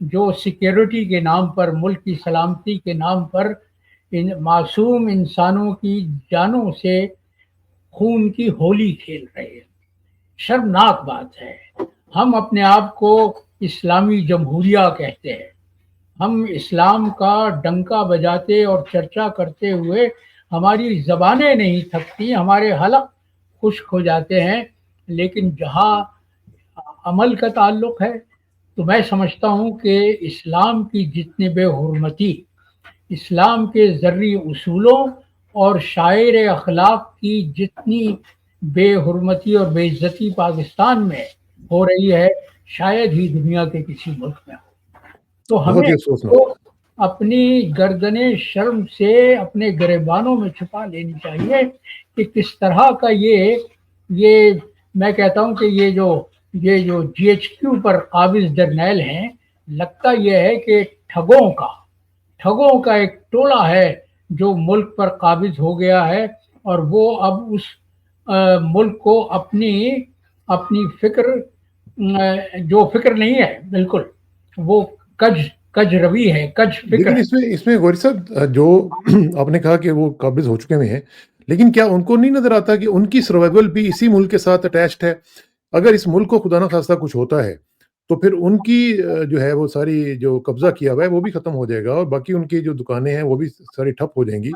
جو سیکیورٹی کے نام پر، ملک کی سلامتی کے نام پر ان معصوم انسانوں کی جانوں سے خون کی ہولی کھیل رہے ہیں. شرمناک بات ہے. ہم اپنے آپ کو اسلامی جمہوریہ کہتے ہیں. ہم اسلام کا ڈنکا بجاتے اور چرچا کرتے ہوئے ہماری زبانیں نہیں تھکتی، ہمارے حلق خشک ہو جاتے ہیں، لیکن جہاں عمل کا تعلق ہے تو میں سمجھتا ہوں کہ اسلام کی جتنی بے حرمتی، اسلام کے ذرعی اصولوں اور شاعر اخلاق کی جتنی بے حرمتی اور بے عزتی پاکستان میں ہو رہی ہے، شاید ہی دنیا کے کسی ملک میں ہو. تو بہت ہمیں ہی تو افسوسناک. اپنی گردن شرم سے اپنے گریبانوں میں چھپا لینی چاہیے کہ کس طرح کا یہ میں کہتا ہوں کہ یہ جو جی ایچ کیو پر قابض جرنیل ہیں، لگتا یہ ہے کہ ٹھگوں کا ایک ٹولہ ہے جو ملک پر قابض ہو گیا ہے، اور وہ اب اس ملک کو اپنی جو فکر نہیں ہے بالکل، وہ کج روی ہے، کج فکر لیکن ہے. اس میں غوری صاحب جو آپ نے کہا کہ وہ قابض ہو چکے ہوئے ہیں، لیکن کیا ان کو نہیں نظر آتا کہ ان کی سروائیول بھی اسی ملک کے ساتھ اٹیچڈ ہے؟ اگر اس ملک کو خدا نخواستہ کچھ ہوتا ہے تو پھر ان کی جو ہے وہ ساری جو قبضہ کیا ہوا ہے وہ بھی ختم ہو جائے گا، اور باقی ان کی جو دکانیں ہیں وہ بھی ساری ٹھپ ہو جائیں گی.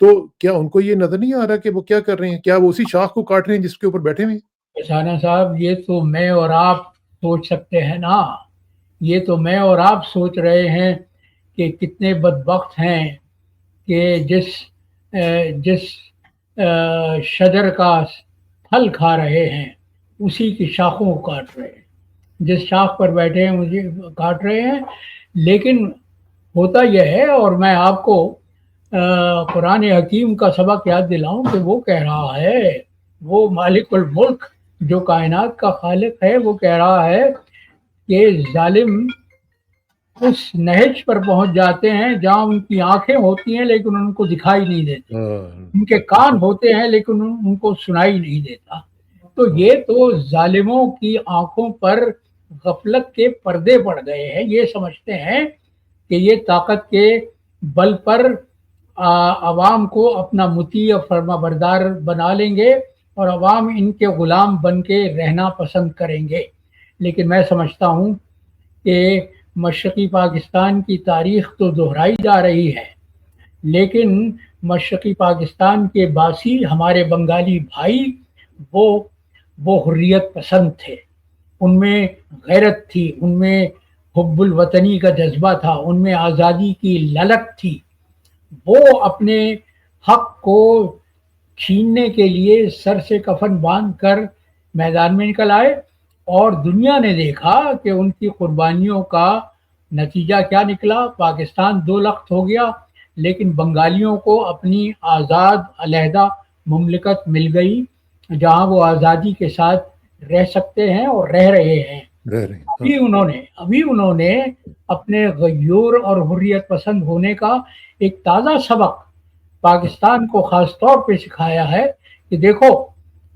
تو کیا ان کو یہ نظر نہیں آ رہا کہ وہ کیا کر رہے ہیں؟ کیا وہ اسی شاخ کو کاٹ رہے ہیں جس کے اوپر بیٹھے ہوئے ہیں؟ شانہ صاحب، یہ تو میں اور آپ سوچ سکتے ہیں نا. یہ تو میں اور آپ سوچ رہے ہیں کہ کتنے بدبخت ہیں کہ جس شجر کا پھل کھا رہے ہیں اسی کی شاخوں کو کاٹ رہے ہیں. جس شاخ پر بیٹھے ہیں مجھے کاٹ رہے ہیں. لیکن ہوتا یہ ہے، اور میں آپ کو قرآن حکیم کا سبق یاد دلاؤں کہ وہ کہہ رہا ہے، وہ مالک الملک جو کائنات کا خالق ہے، وہ کہہ رہا ہے کہ ظالم اس نہج پر پہنچ جاتے ہیں جہاں ان کی آنکھیں ہوتی ہیں لیکن ان کو دکھائی نہیں دیتی، ان کے کان ہوتے ہیں لیکن ان کو سنائی نہیں دیتا. تو یہ تو ظالموں کی آنکھوں پر غفلت کے پردے پڑ گئے ہیں. یہ سمجھتے ہیں کہ یہ طاقت کے بل پر عوام کو اپنا مطیع اور فرما بردار بنا لیں گے اور عوام ان کے غلام بن کے رہنا پسند کریں گے. لیکن میں سمجھتا ہوں کہ مشرقی پاکستان کی تاریخ تو دہرائی جا رہی ہے، لیکن مشرقی پاکستان کے باسی ہمارے بنگالی بھائی وہ حریت پسند تھے. ان میں غیرت تھی، ان میں حب الوطنی کا جذبہ تھا، ان میں آزادی کی للک تھی. وہ اپنے حق کو چھیننے کے لیے سر سے کفن باندھ کر میدان میں نکل آئے، اور دنیا نے دیکھا کہ ان کی قربانیوں کا نتیجہ کیا نکلا. پاکستان دو لخت ہو گیا، لیکن بنگالیوں کو اپنی آزاد علیحدہ مملکت مل گئی جہاں وہ آزادی کے ساتھ رہ سکتے ہیں اور رہ رہے ہیں. رہ رہے ہیں. ابھی انہوں نے اپنے غیور اور حریت پسند ہونے کا ایک تازہ سبق پاکستان کو خاص طور پہ سکھایا ہے کہ دیکھو،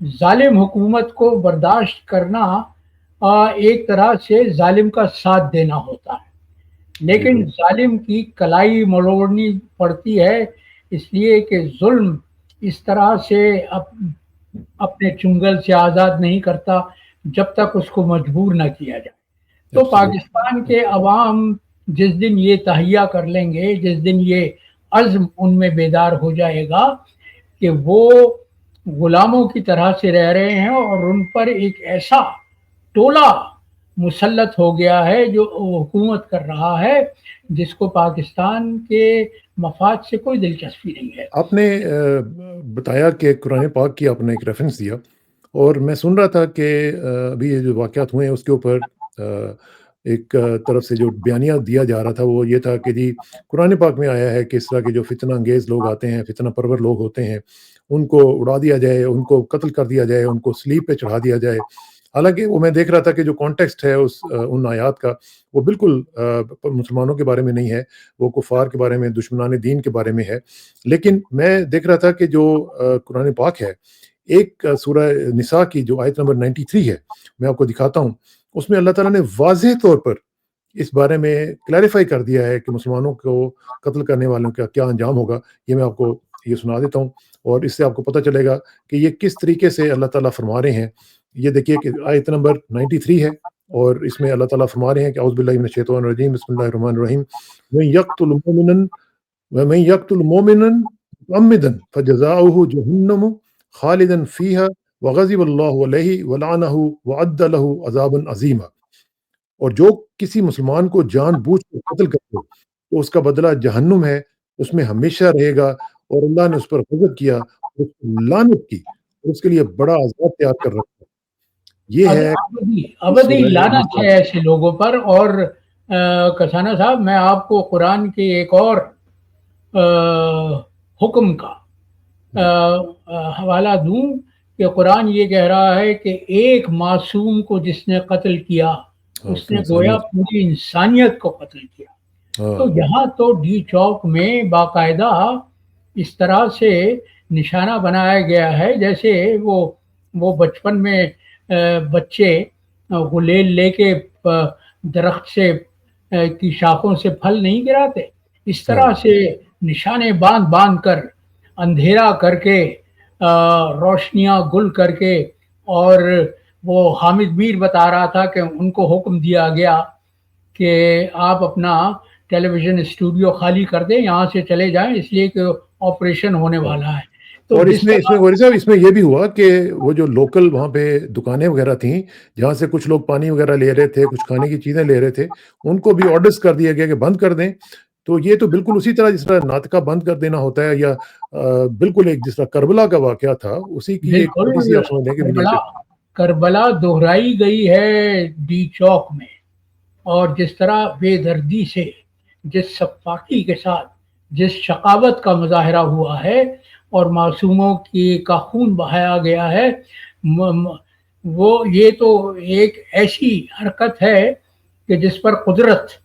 ظالم حکومت کو برداشت کرنا ایک طرح سے ظالم کا ساتھ دینا ہوتا ہے، جی لیکن بالکل. ظالم کی کلائی مروڑنی پڑتی ہے، اس لیے کہ ظلم اس طرح سے اپنے چنگل سے آزاد نہیں کرتا جب تک اس کو مجبور نہ کیا جائے. تو ایبسلیوٹ. پاکستان کے عوام جس دن یہ تہیہ کر لیں گے، جس دن یہ عزم ان میں بیدار ہو جائے گا کہ وہ غلاموں کی طرح سے رہ رہے ہیں اور ان پر ایک ایسا ٹولہ مسلط ہو گیا ہے جو حکومت کر رہا ہے جس کو پاکستان کے مفاد سے کوئی دلچسپی نہیں ہے. آپ نے بتایا کہ قرآن پاک کی آپ نے ایک ریفرنس دیا، اور میں سن رہا تھا کہ ابھی یہ جو واقعات ہوئے ہیں اس کے اوپر ایک طرف سے جو بیانیہ دیا جا رہا تھا وہ یہ تھا کہ جی قرآن پاک میں آیا ہے کہ اس طرح کے جو فتنہ انگیز لوگ آتے ہیں، فتنہ پرور لوگ ہوتے ہیں، ان کو اڑا دیا جائے، ان کو قتل کر دیا جائے، ان کو سلیب پہ چڑھا دیا جائے. حالانکہ وہ میں دیکھ رہا تھا کہ جو کانٹیکسٹ ہے ان آیات کا، وہ بالکل مسلمانوں کے بارے میں نہیں ہے، وہ کفار کے بارے میں، دشمنان دین کے بارے میں ہے. لیکن میں دیکھ رہا تھا کہ جو قرآن پاک ہے، ایک سورہ نساء کی جو آیت نمبر 93 ہے، میں آپ کو دکھاتا ہوں. اس میں اللہ تعالیٰ نے واضح طور پر اس بارے میں کلیریفائی کر دیا ہے کہ مسلمانوں کو قتل کرنے والوں کا کیا انجام ہوگا. یہ میں آپ کو یہ سنا دیتا ہوں، اور اس سے آپ کو پتہ چلے گا کہ یہ کس طریقے سے اللہ تعالیٰ فرما رہے ہیں. یہ دیکھیے کہ آیت نمبر 93 ہے، اور اس میں اللہ تعالیٰ فرما رہے ہیں کہ اعوذ باللہ من الشیطان الرجیم، بسم اللہ الرحمن الرحیم، وَمَن يَقْتُلْ مُؤْمِنًا مُتَعَمِّدًا فَجَزَاؤُهُ جَهَنَّمُ خَالِدًا فِيهَا وَغَضِبَ اللَّهُ عَلَيْهِ وَلَعَنَهُ وَأَعَدَّ لَهُ عَذَابًا عَظِيمًا. اور جو کسی مسلمان کو جان بوجھ کر قتل کر دے تو اس کا بدلہ جہنم ہے، اس میں ہمیشہ رہے گا، اور اللہ نے اس پر غضب کیا، اس پر لعنت کی، اور اس کے لیے بڑا عذاب تیار کر رکھا. یہ ہے ابدی لعنت ہے ایسے لوگوں پر. اور کسانہ صاحب، میں آپ کو قرآن کے ایک اور حکم کا حوالہ دوں کہ قرآن یہ کہہ رہا ہے کہ ایک معصوم کو جس نے قتل کیا اس نے گویا پوری انسانیت کو قتل کیا. تو یہاں تو ڈی چوک میں باقاعدہ اس طرح سے نشانہ بنایا گیا ہے جیسے وہ بچپن میں بچے غلیل لے کے درخت سے کی شاخوں سے پھل نہیں گراتے، اس طرح سے نشانے باندھ باندھ کر، اندھیرا کر کے، روشنیاں گل کر کے. اور وہ حامد میر بتا رہا تھا کہ ان کو حکم دیا گیا کہ آپ اپنا ٹیلی ویژن اسٹوڈیو خالی کر دیں، یہاں سے چلے جائیں، اس لیے کہ آپریشن ہونے والا ہے. تو اور اس میں یہ بھی ہوا کہ وہ جو لوکل وہاں پہ دکانیں وغیرہ تھیں جہاں سے کچھ لوگ پانی وغیرہ لے رہے تھے، کچھ کھانے کی چیزیں لے رہے تھے، ان کو بھی آرڈرز کر دیا گیا کہ بند کر دیں. تو یہ تو بالکل اسی طرح جس طرح ناطقہ بند کر دینا ہوتا ہے، یا بالکل ایک جس طرح کربلا کا واقعہ تھا اسی کی ایک چھوٹی سی آپ سمجھ لیں کہ کربلا دہرائی گئی ہے ڈی چوک میں. اور جس طرح بے دردی سے، جس سفاکی کے ساتھ، جس شقاوت کا مظاہرہ ہوا ہے اور معصوموں کا خون بہایا گیا ہے، وہ یہ تو ایک ایسی حرکت ہے کہ جس پر قدرت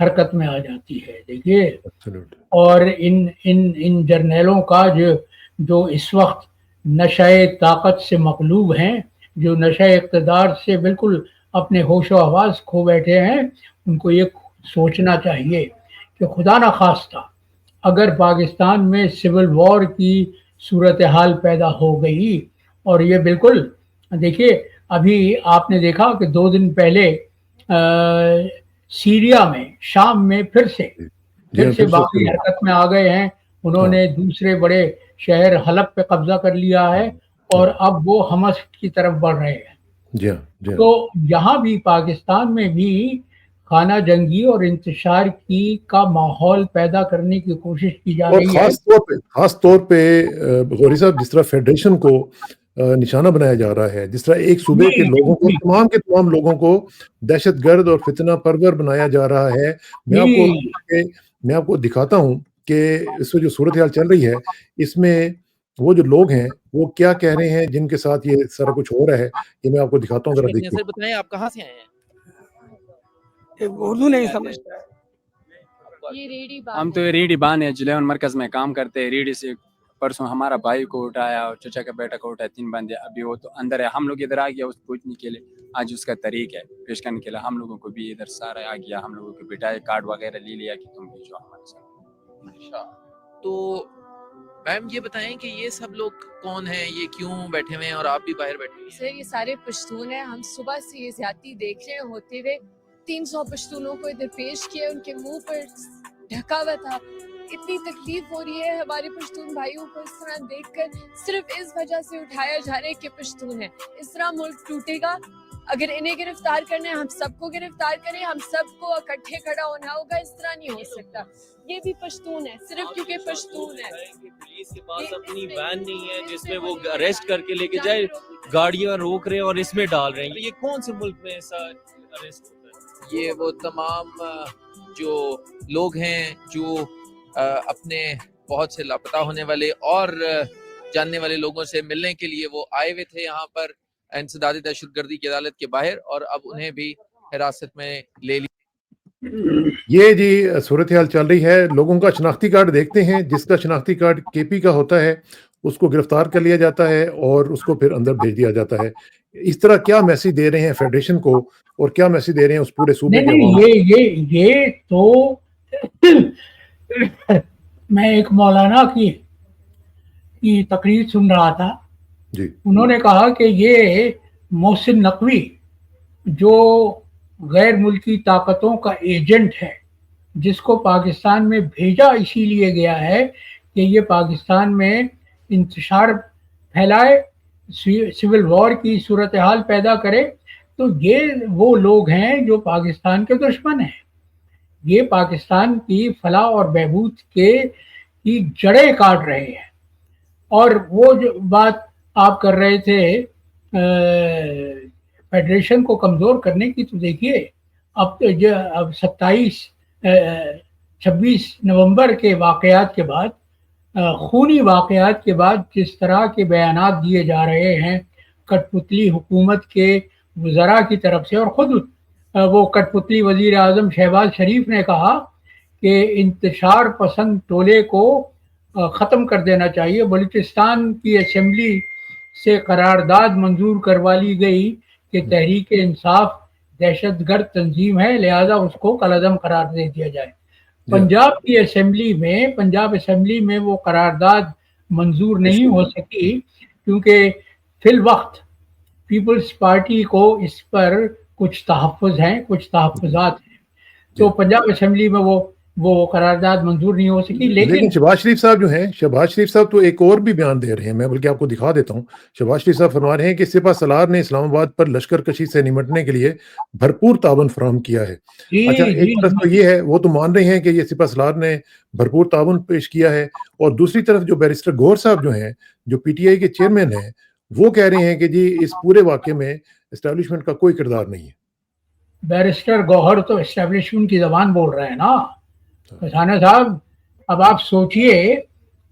حرکت میں آ جاتی ہے. دیکھیے، اور ان جرنیلوں کا جو اس وقت نشہ طاقت سے مغلوب ہیں، جو نشہ اقتدار سے بالکل اپنے ہوش و حواس کھو بیٹھے ہیں، ان کو یہ سوچنا چاہیے کہ خدا نخواستہ اگر پاکستان میں سول وار کی صورتحال پیدا ہو گئی، اور یہ بالکل دیکھیے ابھی آپ نے دیکھا کہ 2 دن پہلے سیریا میں، شام میں پھر سے باقی حرکت میں آ گئے ہیں. انہوں نے دوسرے بڑے شہر حلب پہ قبضہ کر لیا ہے، اور اب وہ حماس کی طرف بڑھ رہے ہیں. تو یہاں بھی پاکستان میں بھی خانہ جنگی اور انتشار کا ماحول پیدا کرنے کی کوشش کی جا رہی ہے. خاص طور پہ غوری صاحب، جس طرح فیڈریشن کو نشانہ بنایا جا رہا ہے، جس طرح ایک صوبے کے لوگوں کو، تمام کے تمام لوگوں کو دہشت گرد اور فتنہ پرور بنایا جا رہا ہے. میں آپ کو دکھاتا ہوں کہ اس میں جو صورتحال چل رہی ہے، اس میں وہ جو لوگ ہیں وہ کیا کہہ رہے ہیں جن کے ساتھ یہ سارا کچھ ہو رہا ہے. یہ میں آپ کو دکھاتا ہوں، ذرا دیکھیے. بتائیں آپ کہاں سے آئے ہیں؟ اردو نہیں سمجھتا. ہم تو ریڈی بان ہے، جلیون مرکز میں کام کرتے ہیں. ریڈی سے پرسوں ہمارا بھائی کو اٹھایا اور چچا کا بیٹا کو اٹھایا، 3 بندے. ابھی وہ تو اندر ہے، ہم لوگ ادھر آ گیا اس پوچھنے کے لیے. آج اس کا طریق ہے پیش کرنے کے لیے. ہم لوگوں کو بھی ادھر سارا آ گیا، ہم لوگوں کو بٹایا، کارڈ وغیرہ لے لیا کہ تم بھیجو ہمارے ساتھ. اچھا، تو میم یہ بتائیں کہ یہ سب لوگ کون ہیں، یہ کیوں بیٹھے ہوئے ہیں اور آپ بھی باہر بیٹھے ہوئے ہیں؟ سر، یہ سارے پشتون ہیں. ہم صبح سے یہ زیادتی دیکھ رہے ہیں ہوتے ہوئے. 300 پشتونوں کو ادھر پیش کیا، ان کے منہ پر ڈھکا ہوا تھا. اتنی تکلیف ہو رہی ہے ہمارے پشتون بھائیوں کو اس طرح دیکھ کر. صرف اس وجہ سے اٹھایا جا رہا ہے کہ پشتون ہیں. اس طرح ملک ٹوٹے گا. اگر انہیں گرفتار کرنا ہے، ہم سب کو گرفتار کریں، ہم سب کو اکٹھے کھڑا ہونا ہوگا. اس طرح نہیں ہو سکتا. یہ بھی پشتون ہے، صرف کیونکہ پشتون ہے. پولیس کے پاس اپنی وین نہیں ہے جس میں وہ اریسٹ کر کے لے کے جائے، گاڑیاں روک رہے ہیں اور اس میں ڈال رہے ہیں. یہ کون سے ملک میں ایسا اریسٹ ہوتا ہے؟ یہ وہ تمام جو لوگ ہیں جو اپنے بہت سے لاپتہ ہونے والے اور جاننے والے لوگوں سے ملنے کے لیے وہ آئے ہوئے تھے یہاں پر انسداد دہشت گردی کی عدالت کے باہر، اور اب انہیں بھی حراست میں لے لیا. یہ صورتحال چل رہی ہے. لوگوں کا شناختی کارڈ دیکھتے ہیں. جس کا شناختی کارڈ کے پی کا ہوتا ہے اس کو گرفتار کر لیا جاتا ہے اور اس کو پھر اندر بھیج دیا جاتا ہے. اس طرح کیا میسج دے رہے ہیں فیڈریشن کو اور کیا میسج دے رہے ہیں اس پورے صوبے کے عوام کو؟ یہ تو میں ایک مولانا کی تقریر سن رہا تھا. جی انہوں نے کہا کہ یہ محسن نقوی جو غیر ملکی طاقتوں کا ایجنٹ ہے، جس کو پاکستان میں بھیجا اسی لیے گیا ہے کہ یہ پاکستان میں انتشار پھیلائے، سول وار کی صورتحال پیدا کرے، تو یہ وہ لوگ ہیں جو پاکستان کے دشمن ہیں. یہ پاکستان کی فلاح اور بہبود کی جڑیں کاٹ رہے ہیں. اور وہ جو بات آپ کر رہے تھے فیڈریشن کو کمزور کرنے کی، تو دیکھیے اب 26 نومبر کے واقعات کے بعد، خونی واقعات کے بعد جس طرح کے بیانات دیے جا رہے ہیں کٹ پتلی حکومت کے وزراء کی طرف سے، اور خود وہ کٹ پتلی وزیر اعظم شہباز شریف نے کہا کہ انتشار پسند ٹولے کو ختم کر دینا چاہیے. بلوچستان کی اسمبلی سے قرارداد منظور کروا لی گئی کہ تحریک انصاف دہشت گرد تنظیم ہے، لہذا اس کو کالعدم قرار دے دیا جائے. پنجاب کی پنجاب اسمبلی میں وہ قرارداد منظور نہیں ہو سکی کیونکہ فی الوقت پیپلز پارٹی کو اس پر کچھ تحفظات ہیں، تو پنجاب اسمبلی میں وہ قرارداد منظور نہیں ہو سکی. لیکن شہباز شریف صاحب جو ہیں، شہباز شریف صاحب تو ایک اور بھی بیان دے رہے ہیں، میں بلکہ آپ کو دکھا دیتا ہوں. شہباز شریف صاحب فرما رہے ہیں کہ سپہ سالار نے اسلام آباد پر لشکر کشی سے نمٹنے کے لیے بھرپور تعاون فراہم کیا ہے. اچھا، ایک طرف تو یہ ہے، وہ تو مان رہے ہیں کہ یہ سپہ سالار نے بھرپور تعاون پیش کیا ہے، اور دوسری طرف جو بیرسٹر گوہر صاحب جو ہیں، جو پی ٹی آئی کے چیئرمین ہیں، وہ کہہ رہے ہیں کہ جی اس پورے واقعے میں اسٹیبلشمنٹ کا کوئی کردار نہیں ہے. بیرسٹر گوہر تو اسٹیبلشمنٹ کی زبان بول رہے ہیں نا کسانہ صاحب. اب آپ سوچئے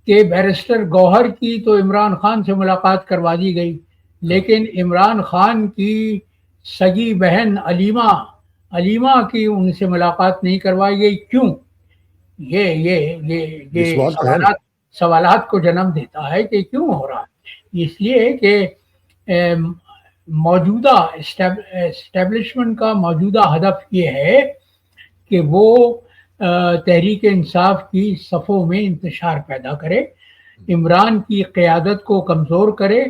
کہ بیرسٹر گوہر کی تو عمران خان سے ملاقات کروا دی گئی، لیکن عمران خان کی سگی بہن علیمہ کی ان سے ملاقات نہیں کروائی گئی. کیوں؟ یہ سوالات کو جنم دیتا ہے کہ کیوں ہو رہا ہے. اس لیے کہ موجودہ اسٹیبلشمنٹ کا موجودہ ہدف یہ ہے کہ وہ تحریک انصاف کی صفوں میں انتشار پیدا کرے، عمران کی قیادت کو کمزور کرے،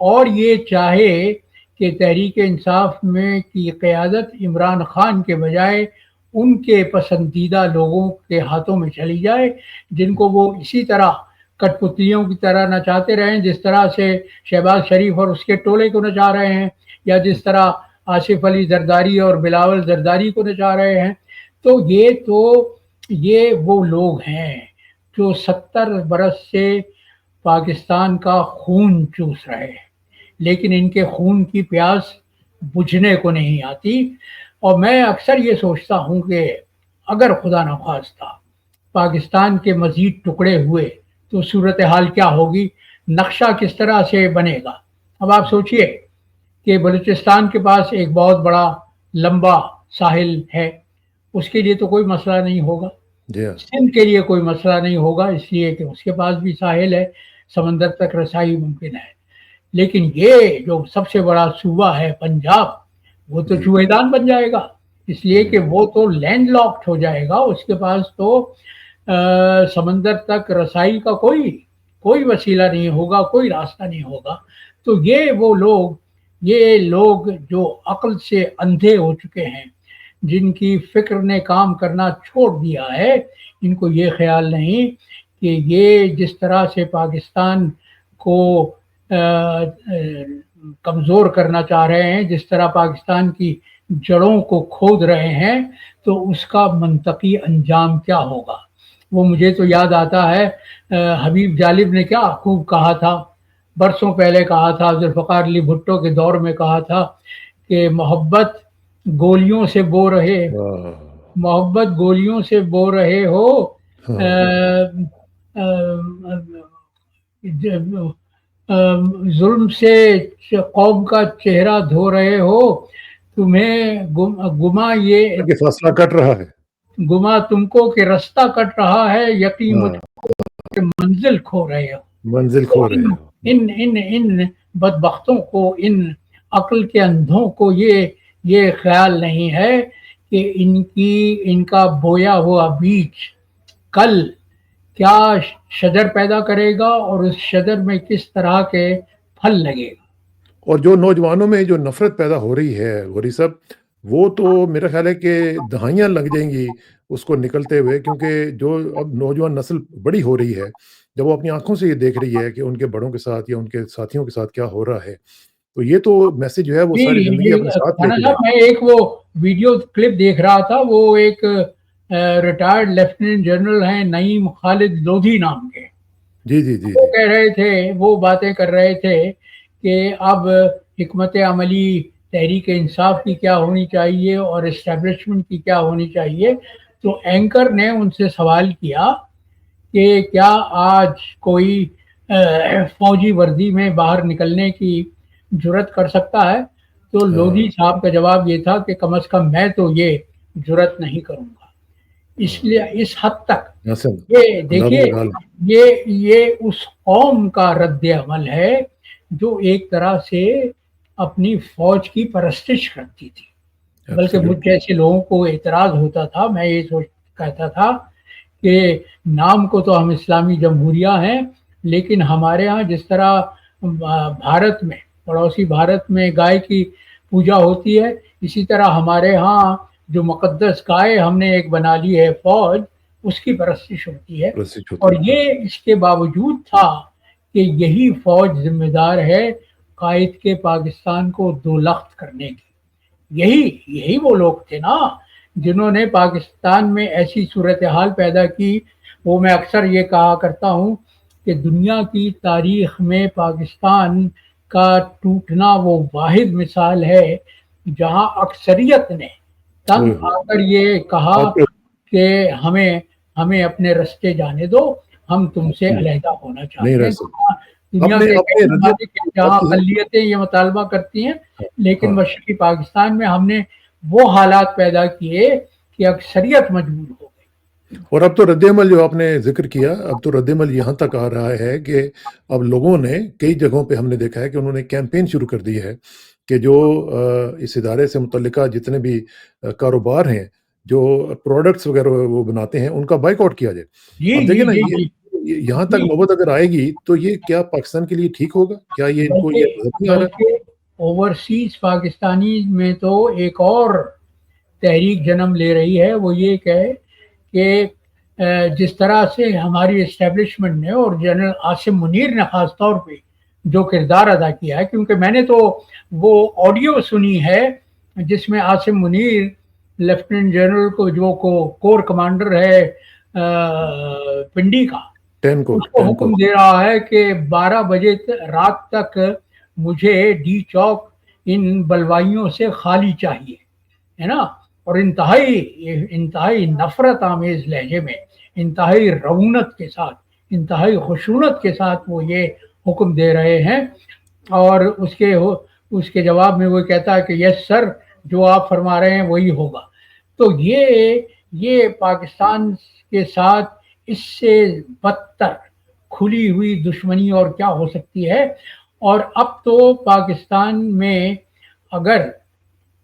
اور یہ چاہے کہ تحریک انصاف میں کی قیادت عمران خان کے بجائے ان کے پسندیدہ لوگوں کے ہاتھوں میں چلی جائے، جن کو وہ اسی طرح کٹ پتلیوں کی طرح نچاتے رہیں جس طرح سے شہباز شریف اور اس کے ٹولے کو نچا رہے ہیں، یا جس طرح آصف علی زرداری اور بلاول زرداری کو نچا رہے ہیں. تو یہ وہ لوگ ہیں جو 70 برس سے پاکستان کا خون چوس رہے ہیں، لیکن ان کے خون کی پیاس بجھنے کو نہیں آتی. اور میں اکثر یہ سوچتا ہوں کہ اگر خدا نخواستہ پاکستان کے مزید ٹکڑے ہوئے تو صورتحال کیا ہوگی، نقشہ کس طرح سے بنے گا. اب آپ سوچئے کہ بلوچستان کے پاس ایک بہت بڑا لمبا ساحل ہے، اس کے لیے تو کوئی مسئلہ نہیں ہوگا. سندھ کے لیے کوئی مسئلہ نہیں ہوگا، اس لیے کہ اس کے پاس بھی ساحل ہے، سمندر تک رسائی ممکن ہے. لیکن یہ جو سب سے بڑا صوبہ ہے پنجاب، وہ تو چوہے دان بن جائے گا، اس لیے کہ وہ تو لینڈ لاکڈ ہو جائے گا. اس کے پاس تو سمندر تک رسائی کا کوئی وسیلہ نہیں ہوگا، کوئی راستہ نہیں ہوگا. تو یہ لوگ جو عقل سے اندھے ہو چکے ہیں، جن کی فکر نے کام کرنا چھوڑ دیا ہے، ان کو یہ خیال نہیں کہ یہ جس طرح سے پاکستان کو کمزور کرنا چاہ رہے ہیں، جس طرح پاکستان کی جڑوں کو کھود رہے ہیں، تو اس کا منطقی انجام کیا ہوگا. وہ مجھے تو یاد آتا ہے حبیب جالب نے کیا خوب کہا تھا، برسوں پہلے کہا تھا، ذوالفقار علی بھٹو کے دور میں کہا تھا کہ محبت گولیوں سے بو رہے ہو، ظلم سے قوم کا چہرہ دھو رہے ہو، تمہیں گما یہ فاصلہ کٹ رہا ہے، گما تم کو کہ رستہ کٹ رہا ہے، یقین مجھ کو کہ منزل کھو رہے ہو. منزل تو کھو رہے ہو. ان بدبختوں کو, ان عقل کے اندھوں کو یہ خیال نہیں ہے کہ ان کا بویا ہوا بیج کل کیا شجر پیدا کرے گا اور اس شجر میں کس طرح کے پھل لگے گا. اور جو نوجوانوں میں جو نفرت پیدا ہو رہی ہے غوری صاحب, وہ تو میرا خیال ہے کہ دہائیاں لگ جائیں گی اس کو نکلتے ہوئے, کیونکہ جو اب نوجوان نسل بڑی ہو رہی ہے, جب وہ اپنی آنکھوں سے یہ دیکھ رہی ہے کہ ان کے بڑوں کے ساتھ یا ان کے ساتھیوں کے ساتھ کیا ہو رہا ہے, تو یہ تو میسج جو ہے وہ ساری زندگی اپنے ساتھ لے خانہ کے صاحب, جائے. میں ایک وہ ویڈیو کلپ دیکھ رہا تھا, وہ ایک ریٹائرڈ لیفٹیننٹ جنرل ہیں نعیم خالد لودھی نام کے, جی جی جی وہ جی کہہ رہے تھے, وہ باتیں کر رہے تھے کہ اب حکمت عملی تحریک انصاف کی کیا ہونی چاہیے اور اسٹیبلشمنٹ کی کیا ہونی چاہیے. تو اینکر نے ان سے سوال کیا کہ کیا آج کوئی فوجی وردی میں باہر نکلنے کی جرت کر سکتا ہے؟ تو لودھی صاحب کا جواب یہ تھا کہ کم از کم میں تو یہ جرت نہیں کروں گا. اس لیے اس حد تک یہ دیکھیے, یہ اس قوم کا رد عمل ہے جو ایک طرح سے اپنی فوج کی پرستش کرتی تھی. بلکہ مجھ جیسے لوگوں کو اعتراض ہوتا تھا, میں یہ کہتا تھا کہ نام کو تو ہم اسلامی جمہوریہ ہیں, لیکن ہمارے ہاں جس طرح بھارت میں, پڑوسی بھارت میں گائے کی پوجا ہوتی ہے, اسی طرح ہمارے ہاں جو مقدس گائے ہم نے ایک بنا لی ہے فوج, اس کی پرستش ہوتی ہے. اور یہ اس کے باوجود تھا کہ یہی فوج ذمہ دار ہے قائد کے پاکستان کو دو لخت کرنے کی. یہی وہ لوگ تھے نا جنہوں نے پاکستان میں ایسی صورتحال پیدا کی. وہ میں اکثر یہ کہا کرتا ہوں کہ دنیا کی تاریخ میں پاکستان کا ٹوٹنا وہ واحد مثال ہے جہاں اکثریت نے تنگ آ کر یہ کہا کہ ہمیں اپنے رستے جانے دو, ہم تم سے علیحدہ ہونا چاہتے ہیں. دنیا کے کئی ممالک جہاں اقلیتیں یہ مطالبہ کرتی ہیں, لیکن مشرقی پاکستان میں ہم نے وہ حالات پیدا کیے کہ اکثریت مجبور ہو گئی. اور اب تو رد عمل جو آپ نے ذکر کیا, اب تو رد عمل یہاں تک آ رہا ہے کہ اب لوگوں نے کئی جگہوں پہ ہم نے دیکھا ہے کہ انہوں نے کیمپین شروع کر دی ہے کہ جو اس ادارے سے متعلقہ جتنے بھی کاروبار ہیں, جو پروڈکٹس وغیرہ وہ بناتے ہیں, ان کا بائیک آؤٹ کیا جائے. اب دیکھیں نا, یہاں تک نوبت اگر آئے گی تو یہ کیا پاکستان کے لیے ٹھیک ہوگا؟ کیا یہ ان کو بلکہ اوورسیز پاکستانی میں تو ایک اور تحریک جنم لے رہی ہے, وہ یہ کہ جس طرح سے ہماری اسٹیبلشمنٹ نے اور جنرل عاصم منیر نے خاص طور پہ جو کردار ادا کیا ہے, کیونکہ میں نے تو وہ آڈیو سنی ہے جس میں عاصم منیر لیفٹیننٹ جنرل کو جو کور کمانڈر ہے پنڈی کا, اس کو حکم دے رہا ہے کہ 12 بجے رات تک مجھے ڈی چوک ان بلوائیوں سے خالی چاہیے, ہے نا. اور انتہائی نفرت آمیز لہجے میں, انتہائی رعونت کے ساتھ, انتہائی خشونت کے ساتھ وہ یہ حکم دے رہے ہیں. اور اس کے جواب میں وہ کہتا ہے کہ یس سر, جو آپ فرما رہے ہیں وہی ہوگا. تو یہ پاکستان کے ساتھ اس سے بدتر کھلی ہوئی دشمنی اور کیا ہو سکتی ہے. اور اب تو پاکستان میں اگر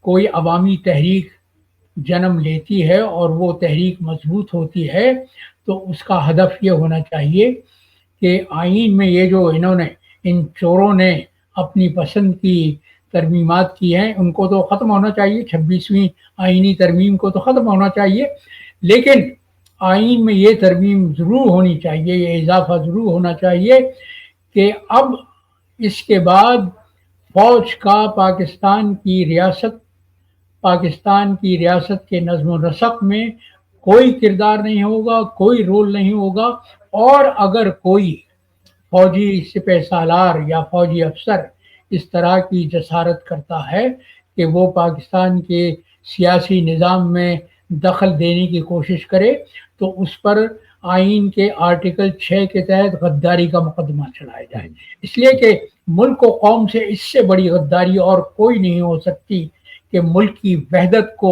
کوئی عوامی تحریک جنم لیتی ہے اور وہ تحریک مضبوط ہوتی ہے تو اس کا ہدف یہ ہونا چاہیے کہ آئین میں یہ جو انہوں نے, ان چوروں نے اپنی پسند کی ترمیمات کی ہیں, ان کو تو ختم ہونا چاہیے. 26ویں آئینی ترمیم کو تو ختم ہونا چاہیے, لیکن آئین میں یہ ترمیم ضرور ہونی چاہیے, یہ اضافہ ضرور ہونا چاہیے کہ اب اس کے بعد فوج کا پاکستان کی ریاست کے نظم و نسق میں کوئی کردار نہیں ہوگا, کوئی رول نہیں ہوگا. اور اگر کوئی فوجی سپہ سالار یا فوجی افسر اس طرح کی جسارت کرتا ہے کہ وہ پاکستان کے سیاسی نظام میں دخل دینے کی کوشش کرے, تو اس پر آئین کے آرٹیکل 6 کے تحت غداری کا مقدمہ چلایا جائے. اس لیے کہ ملک و قوم سے اس سے بڑی غداری اور کوئی نہیں ہو سکتی کہ ملک کی وحدت کو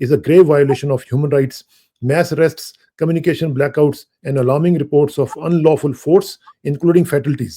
is a grave violation of human rights, mass arrests, communication blackouts and alarming reports of unlawful force including fatalities.